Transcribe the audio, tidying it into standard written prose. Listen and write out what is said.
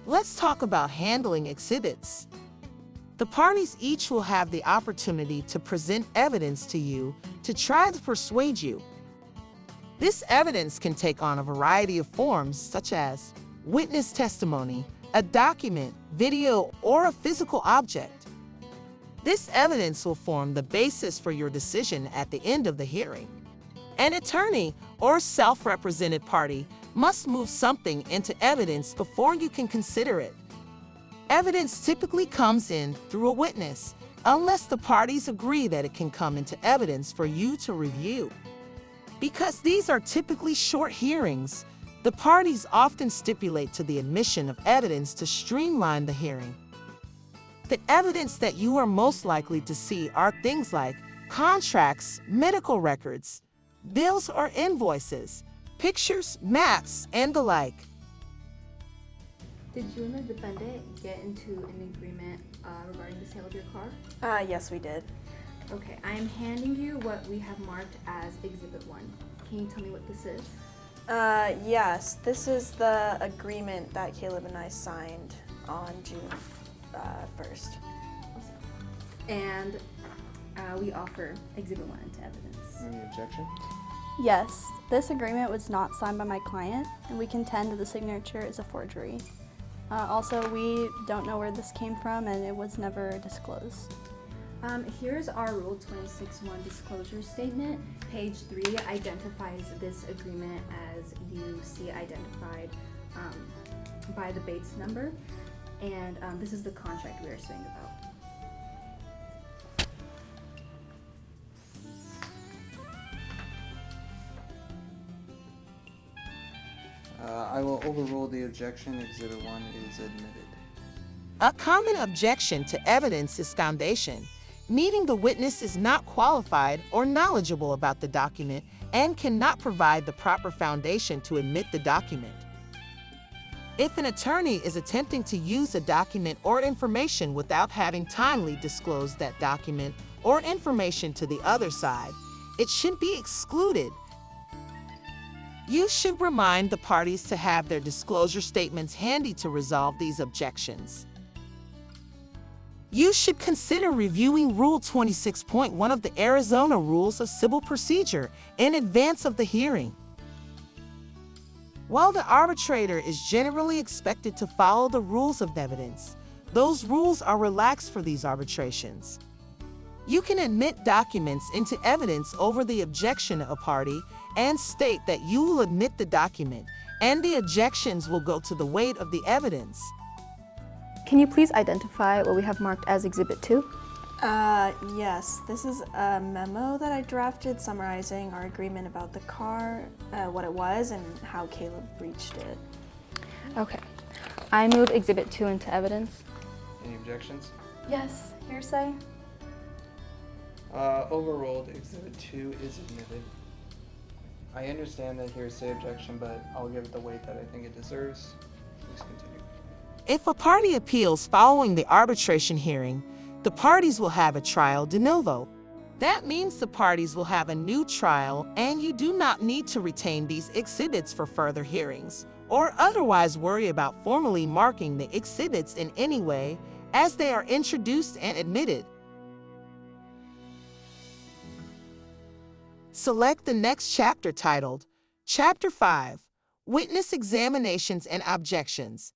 Let's talk about handling exhibits. The parties each will have the opportunity to present evidence to you to try to persuade you. This evidence can take on a variety of forms, such as witness testimony, a document, video, or a physical object. This evidence will form the basis for your decision at the end of the hearing. An attorney or self-represented party must move something into evidence before you can consider it. Evidence typically comes in through a witness, unless the parties agree that it can come into evidence for you to review. Because these are typically short hearings, the parties often stipulate to the admission of evidence to streamline the hearing. The evidence that you are most likely to see are things like contracts, medical records, bills or invoices, pictures, maps, and the like. Did you and the defendant get into an agreement regarding the sale of your car? Yes, we did. Okay, I'm handing you what we have marked as Exhibit 1. Can you tell me what this is? Yes, this is the agreement that Caleb and I signed on June 1st. And we offer Exhibit 1 into evidence. Any objection? Yes, this agreement was not signed by my client, and we contend that the signature is a forgery. Also, we don't know where this came from, and it was never disclosed. Here's our Rule 26.1 disclosure statement. Page 3 identifies this agreement as you see identified by the Bates number, and this is the contract we are saying about. I will overrule the objection. Exhibit 1 is admitted. A common objection to evidence is foundation, meaning the witness is not qualified or knowledgeable about the document and cannot provide the proper foundation to admit the document. If an attorney is attempting to use a document or information without having timely disclosed that document or information to the other side, it should be excluded. You should remind the parties to have their disclosure statements handy to resolve these objections. You should consider reviewing Rule 26.1 of the Arizona Rules of Civil Procedure in advance of the hearing. While the arbitrator is generally expected to follow the rules of evidence, those rules are relaxed for these arbitrations. You can admit documents into evidence over the objection of a party and state that you will admit the document, and the objections will go to the weight of the evidence. Can you please identify what we have marked as Exhibit 2? Yes, this is a memo that I drafted summarizing our agreement about the car, what it was, and how Caleb breached it. Okay. I move Exhibit 2 into evidence. Any objections? Yes, hearsay. Overruled. Exhibit 2 is admitted. I understand that hearsay objection, but I'll give it the weight that I think it deserves. Please continue. If a party appeals following the arbitration hearing, the parties will have a trial de novo. That means the parties will have a new trial, and you do not need to retain these exhibits for further hearings, or otherwise worry about formally marking the exhibits in any way, as they are introduced and admitted. Select the next chapter titled Chapter 5, Witness Examinations and Objections.